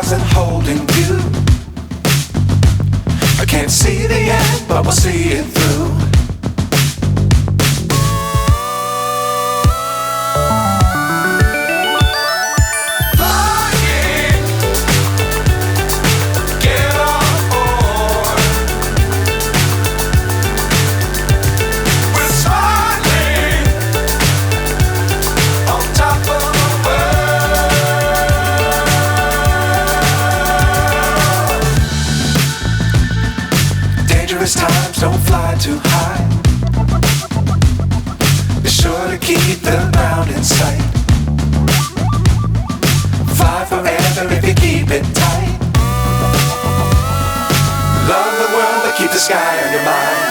stars and holding you. I can't see the end, but we'll see it through. Times don't fly too high. Be sure to keep the ground in sight. Fly forever if you keep it tight. Love the world but keep the sky on your mind.